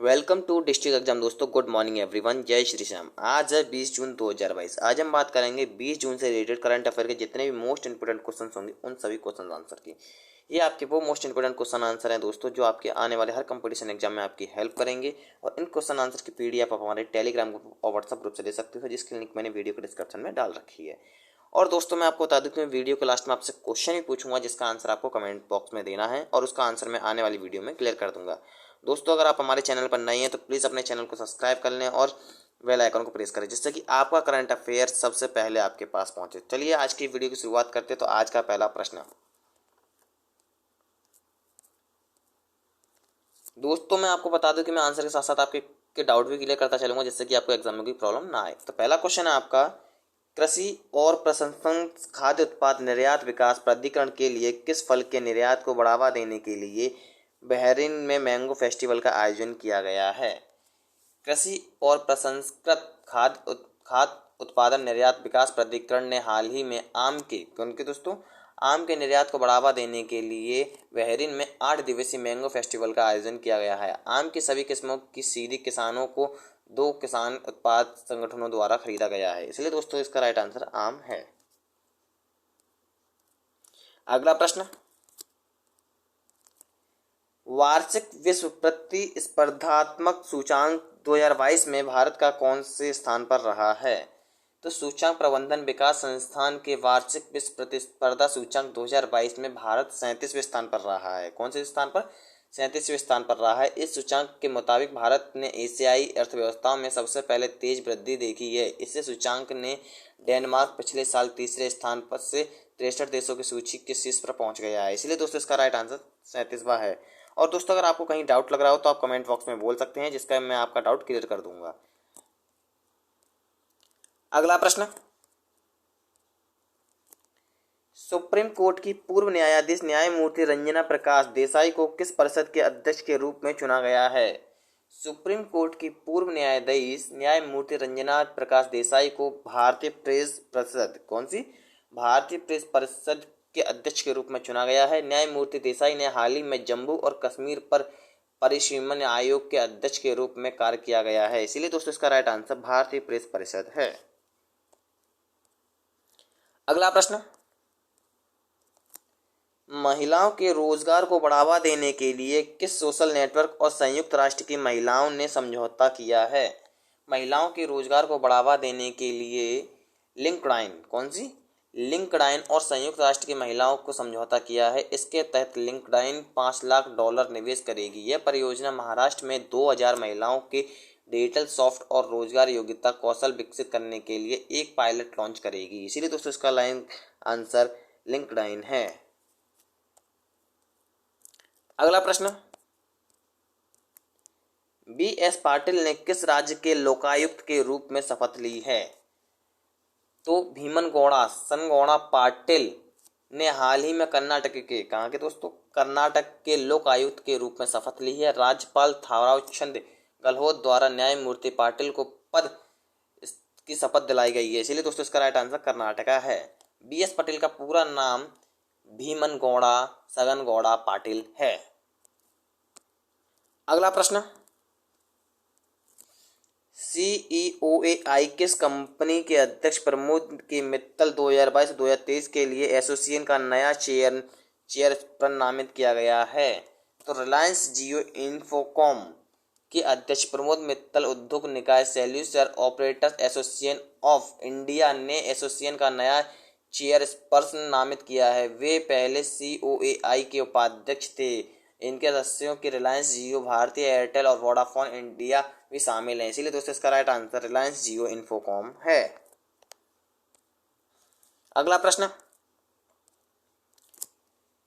Welcome to district exam दोस्तों। Good morning everyone, जय श्री श्याम। आज है 20 जून 2022। आज हम बात करेंगे 20 जून से रिलेटेड करंट अफेयर के जितने भी मोस्ट इंपोर्टेंट क्वेश्चन होंगे उन सभी क्वेश्चन आंसर की। ये आपके वो मोस्ट इंपोर्टेंट क्वेश्चन आंसर हैं दोस्तों जो आपके आने वाले हर कंपटीशन एग्जाम में आपकी हेल्प करेंगे। और इन क्वेश्चन आंसर की पीडीएफ आप हमारे टेलीग्राम और व्हाट्सएप ग्रुप से ले सकते हो, जिसकी लिंक मैंने वीडियो के डिस्क्रिप्शन में डाल रखी है। और दोस्तों मैं आपको बता दूं कि मैं वीडियो के लास्ट में आपसे क्वेश्चन भी पूछूंगा, जिसका आंसर आपको कमेंट बॉक्स में देना है और उसका आंसर मैं आने वाली वीडियो में क्लियर कर दूंगा। दोस्तों अगर आप हमारे चैनल पर नए हैं तो प्लीज़ अपने चैनल को सब्सक्राइब कर लें और बेल आइकन को प्रेस करें, जिससे कि आपका करंट अफेयर सबसे पहले आपके पास पहुंचे। चलिए आज की वीडियो की शुरुआत करते हैं। तो आज का पहला प्रश्न दोस्तों, मैं आपको बता दूं कि मैं आंसर के साथ साथ आपके डाउट भी क्लियर करता चलूंगा, जिससे कि आपको एग्जाम में कोई प्रॉब्लम ना आए। तो पहला क्वेश्चन है आपका, कृषि और प्रसंस्करण खाद्य उत्पाद निर्यात विकास प्राधिकरण के लिए किस फल के निर्यात को बढ़ावा देने के लिए बहरीन में मैंगो फेस्टिवल का आयोजन किया गया है? कृषि और प्रसंस्कृत खाद्य उत्पादन निर्यात विकास प्राधिकरण ने हाल ही में आम के निर्यात को बढ़ावा देने के लिए बहरीन में 8 दिवसीय मैंगो फेस्टिवल का आयोजन किया गया है। आम की सभी किस्मों की सीधी किसानों को 2 किसान उत्पाद संगठनों द्वारा खरीदा गया है, इसलिए दोस्तों इसका राइट आंसर आम है। अगला प्रश्न, वार्षिक विश्व प्रतिस्पर्धात्मक सूचांक 2022 में भारत का कौन से स्थान पर रहा है? तो सूचकांक प्रबंधन विकास संस्थान के वार्षिक विश्व प्रतिस्पर्धा सूचकांक 2022 में भारत 37वें स्थान पर रहा है। कौन से स्थान पर? 37वें स्थान पर रहा है। इस सूचकांक के मुताबिक भारत ने एशियाई अर्थव्यवस्थाओं में सबसे पहले तेज वृद्धि देखी है। इससे सूचकांक ने डेनमार्क पिछले साल तीसरे स्थान पर से 63 देशों की सूची के शीर्ष पर पहुंच गया है, इसलिए दोस्तों इसका राइट आंसर 37वां है। और दोस्तों अगर आपको कहीं डाउट लग रहा हो तो आप कमेंट बॉक्स में बोल सकते हैं, जिसका मैं आपका डाउट क्लियर कर दूंगा। अगला प्रश्न, सुप्रीम कोर्ट की पूर्व न्यायाधीश न्यायमूर्ति रंजना प्रकाश देसाई को किस परिषद के अध्यक्ष के रूप में चुना गया है? सुप्रीम कोर्ट की पूर्व न्यायाधीश न्यायमूर्ति रंजना प्रकाश देसाई को भारतीय प्रेस परिषद, कौन सी? भारतीय प्रेस परिषद के अध्यक्ष के रूप में चुना गया है। न्यायमूर्ति देसाई ने हाल ही में जम्मू और कश्मीर पर परिसीमन आयोग के अध्यक्ष के रूप में कार्य किया गया है, इसीलिए दोस्तों इसका राइट आंसर भारतीय प्रेस परिषद है। अगला प्रश्न, महिलाओं के रोजगार को बढ़ावा देने के लिए किस सोशल नेटवर्क और संयुक्त राष्ट्र की महिलाओं ने समझौता किया है? महिलाओं के रोजगार को बढ़ावा देने के लिए लिंक्डइन, कौन सी? लिंक्डइन और संयुक्त राष्ट्र की महिलाओं को समझौता किया है। इसके तहत लिंक्डइन $5 लाख निवेश करेगी। यह परियोजना महाराष्ट्र में 2000 महिलाओं के डिजिटल सॉफ्ट और रोजगार योग्यता कौशल विकसित करने के लिए एक पायलट लॉन्च करेगी, इसीलिए दोस्तों इसका लाइन आंसर लिंक्डइन है। अगला प्रश्न, BS पाटिल ने किस राज्य के लोकायुक्त के रूप में शपथ ली है? तो भीमनगौड़ा सनगौड़ा पाटिल ने हाल ही में कर्नाटक के, कहाँ के दोस्तों? कर्नाटक के लोकायुक्त के रूप में शपथ ली है। राज्यपाल थावरचंद गहलोत द्वारा न्यायमूर्ति पाटिल को पद की शपथ दिलाई गई है, इसीलिए दोस्तों इसका राइट आंसर कर्नाटका है। BS पाटिल का पूरा नाम भीमनगौड़ा सगनगौड़ा पाटिल है। अगला प्रश्न, CEOAI किस कंपनी के अध्यक्ष प्रमोद के मित्तल 2022-2023 के लिए एसोसिएशन का नया चेयरपर्सन नामित किया गया है? तो रिलायंस जियो इन्फोकॉम के अध्यक्ष प्रमोद मित्तल उद्योग निकाय solution operators association of India ने एसोसिएशन का नया चेयरपर्सन नामित किया है। वे पहले COAI के उपाध्यक्ष थे। इनके सदस्यों की रिलायंस जियो, भारतीय एयरटेल और वोडाफोन इंडिया भी शामिल हैं, इसीलिए दोस्तों इसका राइट आंसर रिलायंस जियो इन्फोकॉम है। अगला प्रश्न,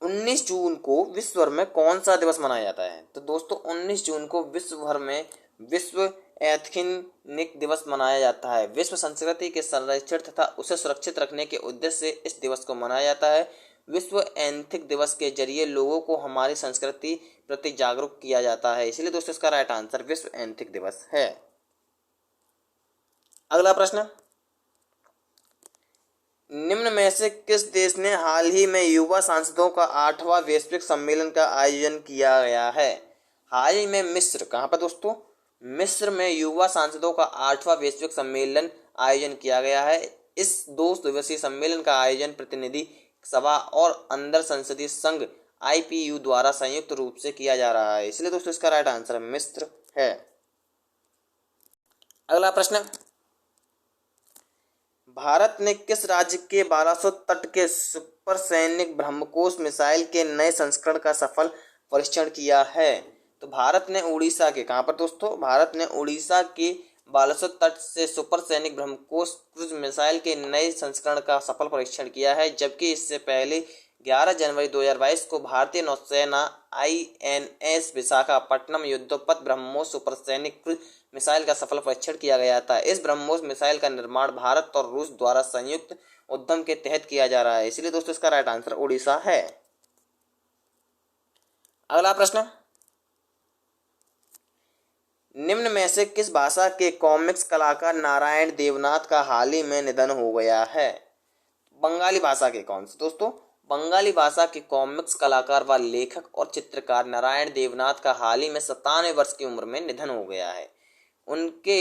19 जून को विश्व भर में कौन सा दिवस मनाया जाता है? तो दोस्तों 19 जून को विश्व भर में विश्व एथनिक दिवस मनाया जाता है। विश्व संस्कृति के संरक्षण तथा उसे सुरक्षित रखने के उद्देश्य से इस दिवस को मनाया जाता है। विश्व एथनिक दिवस के जरिए लोगों को हमारी संस्कृति प्रति जागरूक किया जाता है, इसलिए दोस्तों इसका राइट आंसर विश्व एथनिक दिवस है। अगला प्रश्न, निम्न में से किस देश ने हाल ही में युवा सांसदों का 8वां वैश्विक सम्मेलन का आयोजन किया गया है? हाल ही में मिस्र, कहाँ पर दोस्तों, मिस्र में युवा सांसदों का 8वां वैश्विक सम्मेलन आयोजन किया गया है। इस 2 दिवसीय सम्मेलन का आयोजन प्रतिनिधि सभा और अंदर संसदीय संघ IPU द्वारा संयुक्त रूप से किया जा रहा है, इसलिए दोस्तों इसका राइट आंसर मिस्र है। अगला प्रश्न, भारत ने किस राज्य के बालासोर तट के सुपरसैनिक ब्रह्मोस मिसाइल के नए संस्करण का सफल परीक्षण किया है? तो भारत ने उड़ीसा के, कहाँ पर दोस्तों, भारत ने उड़ीसा के बालासोर तट से सुपरसैनिक ब्रह्मोस क्रूज मिसाइल के नए संस्करण का सफल परीक्षण किया है, जबकि इससे पहले 11 जनवरी 2022 को भारतीय नौसेना INS विशाखापट्टनम युद्धोत्तम ब्रह्मोस सुपरसैनिक क्रूज मिसाइल का सफल परीक्षण किया गया था। इस ब्रह्मोस मिसाइल का निर्माण भारत और रूस द्वारा संयुक्त उद्यम के तहत किया जा रहा है, इसलिए दोस्तों इसका राइट आंसर उड़ीसा है। अगला प्रश्न, निम्न में से किस भाषा के कॉमिक्स कलाकार नारायण देवनाथ का हाल ही में निधन हो गया है? बंगाली भाषा के कौन से दोस्तों? बंगाली भाषा के कॉमिक्स कलाकार व लेखक और चित्रकार नारायण देवनाथ का हाल ही में 97 वर्ष की उम्र में निधन हो गया है। उनके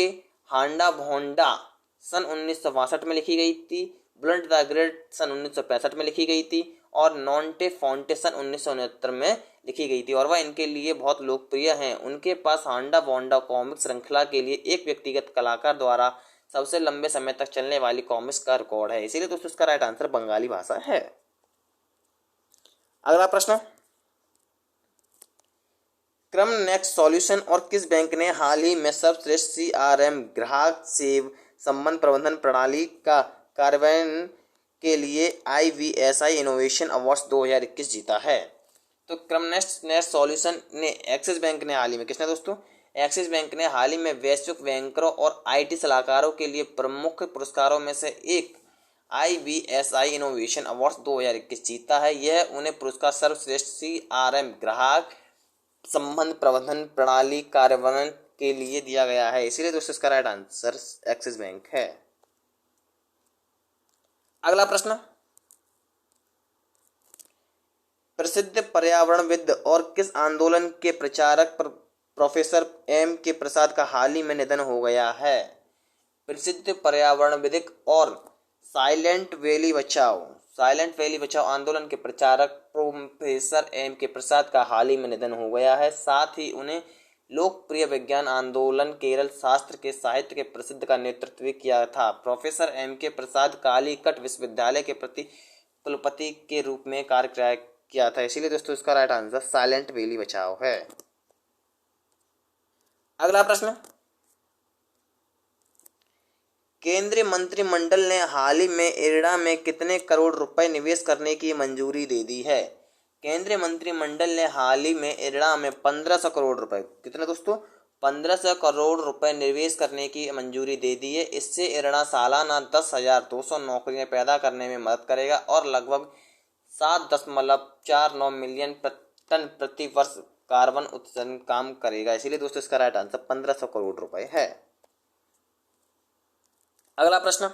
हांडा भोंडा सन 1962 में लिखी गई थी, ब्लड द ग्रेट सन 1965 में लिखी गई थी और नॉन्टे फॉन्टे सन 1969 में लिखी गई थी और वह इनके लिए बहुत लोकप्रिय हैं। उनके पास हांडा भोंडा कॉमिक्स श्रृंखला के लिए एक व्यक्तिगत कलाकार द्वारा सबसे लंबे समय तक चलने वाली कॉमिक्स का रिकॉर्ड है, इसीलिए दोस्तों इसका राइट आंसर बंगाली भाषा है। अगला प्रश्न, क्रम नेक्स्ट सॉल्यूशन और किस बैंक ने हाल ही में सर्वश्रेष्ठ CRM ग्राहक सेवा संबंध प्रबंधन प्रणाली का कार्यान्वयन के लिए IVSI इनोवेशन अवार्ड्स 2021 जीता है? तो क्रम नेक्स्ट सॉल्यूशन ने एक्सिस बैंक ने हाल ही में, किसने दोस्तों, एक्सिस बैंक ने हाल ही में वैश्विक बैंकरों और IT सलाहकारों के लिए प्रमुख पुरस्कारों में से एक IVSI इनोवेशन अवार्ड्स 2021 जीता है। यह उन्हें पुरस्कार सर्वश्रेष्ठ CRM ग्राहक संबंध प्रबंधन प्रणाली कार्यान्वयन के लिए दिया गया है, इसीलिए दोस्तों इसका राइट आंसर एक्सिस बैंक है। अगला प्रश्न, प्रसिद्ध पर्यावरणविद और किस आंदोलन के प्रचारक प्रोफेसर M.K. प्रसाद का हाल ही में निधन हो गया है? प्रसिद्ध पर्यावरणविद और साइलेंट वैली बचाओ आंदोलन के प्रचारक प्रोफेसर M.K. प्रसाद का हाल ही में निधन हो गया है। साथ ही उन्हें लोकप्रिय विज्ञान आंदोलन केरल शास्त्र के साहित्य के प्रसिद्ध का नेतृत्व किया था। Professor M.K. प्रसाद कालीकट विश्वविद्यालय के कुलपति के रूप में कार्य किया था, इसीलिए दोस्तों इसका राइट आंसर साइलेंट वैली बचाओ है। अगला प्रश्न, केंद्रीय मंत्रिमंडल ने हाल ही में इरडा में कितने करोड़ रुपए निवेश करने की मंजूरी दे दी है? केंद्रीय मंत्रिमंडल ने हाल ही में इरडा में 1500 करोड़ रुपए, कितने दोस्तों, 1500 करोड़ रुपए निवेश करने की मंजूरी दे दी है। इससे इरडा सालाना 10,200 नौकरियां पैदा करने में मदद करेगा और लगभग 7.49 मिलियन टन प्रति वर्ष कार्बन उत्सर्जन काम करेगा, इसीलिए दोस्तों इसका राइट आंसर 1500 करोड़ रुपए है। अगला प्रश्न,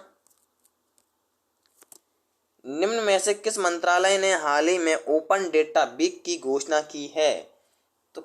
निम्न में से किस मंत्रालय ने हाल ही में ओपन डेटा वीक की घोषणा की है? तो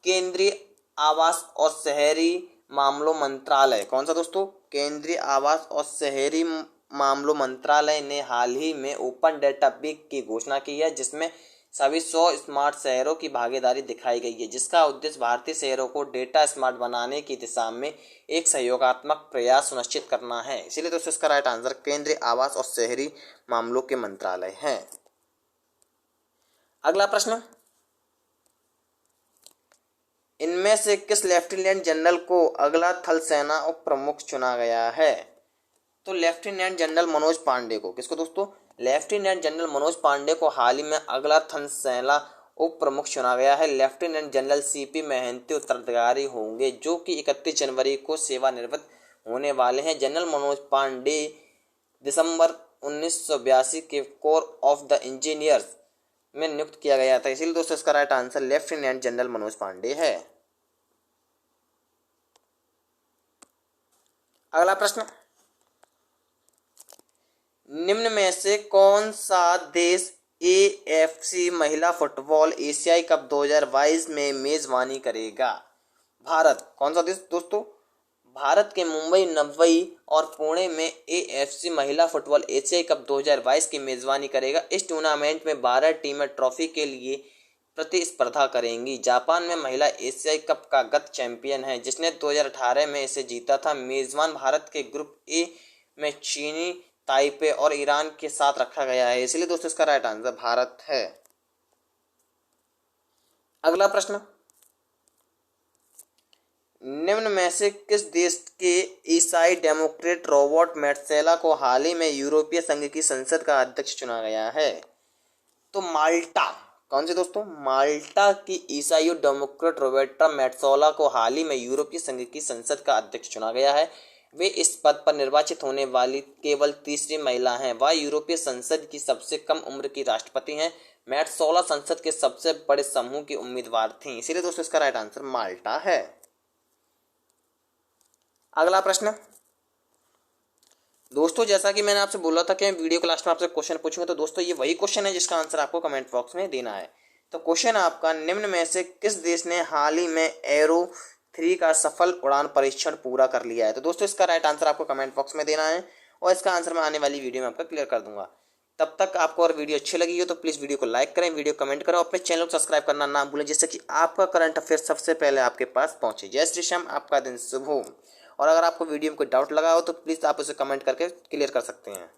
केंद्रीय आवास और शहरी मामलों मंत्रालय, कौन सा दोस्तों, केंद्रीय आवास और शहरी मामलों मंत्रालय ने हाल ही में ओपन डेटा वीक की घोषणा की है, जिसमें सभी 100 स्मार्ट शहरों की भागीदारी दिखाई गई है, जिसका उद्देश्य भारतीय शहरों को डेटा स्मार्ट बनाने की दिशा में एक सहयोगात्मक प्रयास सुनिश्चित करना है, इसीलिए दोस्तों इसका राइट आंसर केंद्रीय आवास और शहरी मामलों के मंत्रालय है। अगला प्रश्न, इनमें से किस लेफ्टिनेंट जनरल को अगला थल सेना उप प्रमुख चुना गया है? तो लेफ्टिनेंट जनरल मनोज पांडे को, किसको दोस्तों, लेफ्टिनेंट जनरल मनोज पांडे को हाल ही में अगला थल सेना उप प्रमुख चुना गया है। लेफ्टिनेंट जनरल CP महंती उत्तराधिकारी होंगे, जो कि 31 जनवरी को सेवानिवृत्त होने वाले हैं। जनरल मनोज पांडे दिसंबर 1982 के कोर ऑफ द इंजीनियर्स में नियुक्त किया गया था, इसीलिए दोस्तों इसका right answer lieutenant general Manoj Pande है। अगला प्रश्न, निम्न में से कौन सा देश AFC महिला फुटबॉल एशियाई कप 2022 में मेजबानी करेगा? भारत। कौन सा देश दोस्तों? भारत के मुंबई, नवई और पुणे में AFC महिला फुटबॉल एशियाई कप 2022 की मेजबानी करेगा। इस टूर्नामेंट में 12 टीमें ट्रॉफी के लिए प्रतिस्पर्धा करेंगी। जापान में महिला एशियाई कप का गत चैंपियन है, जिसने 2018 में इसे जीता था। मेजबान भारत के ग्रुप ए में चीनी, ताइपे और ईरान के साथ रखा गया है, इसलिए दोस्तों इसका राइट आंसर भारत है। अगला प्रश्न, निम्न में से किस देश के ईसाई डेमोक्रेट रॉबर्ट मेट्सेला को हाल ही में यूरोपीय संघ की संसद का अध्यक्ष चुना गया है? तो माल्टा। कौन से दोस्तों? माल्टा की ईसाई डेमोक्रेट रॉबर्टा मेट्सोला को हाल ही में यूरोपीय संघ की संसद का अध्यक्ष चुना गया है। वे इस पद पर निर्वाचित होने वाली केवल तीसरी महिला हैं। वह यूरोपीय संसद की सबसे कम उम्र की राष्ट्रपति हैं। मेट्सोला संसद के सबसे बड़े समूह की उम्मीदवार थीं, इसीलिए दोस्तों इसका राइट आंसर माल्टा है। अगला प्रश्न, दोस्तों जैसा कि मैंने आपसे बोला था कि मैं वीडियो के लास्ट में आपसे क्वेश्चन पूछूंगा, तो दोस्तों ये वही क्वेश्चन है जिसका आंसर आपको कमेंट बॉक्स में देना है। तो क्वेश्चन आपका, निम्न में से किस देश ने हाल ही में एरो 3 का सफल उड़ान परीक्षण पूरा कर लिया है? तो दोस्तों इसका राइट आंसर आपको कमेंट बॉक्स में देना है और इसका आंसर मैं आने वाली वीडियो में आपका क्लियर कर दूंगा। तब तक आपको और वीडियो अच्छी लगी हो तो प्लीज़ वीडियो को लाइक करें, वीडियो कमेंट करें और अपने चैनल को सब्सक्राइब करना ना भूलें, जिससे कि आपका करंट अफेयर सबसे पहले आपके पास पहुंचे। जय श्री श्याम, आपका दिन शुभ हो। और अगर आपको वीडियो में कोई डाउट लगा हो तो प्लीज़ आप उसे कमेंट करके क्लियर कर सकते हैं।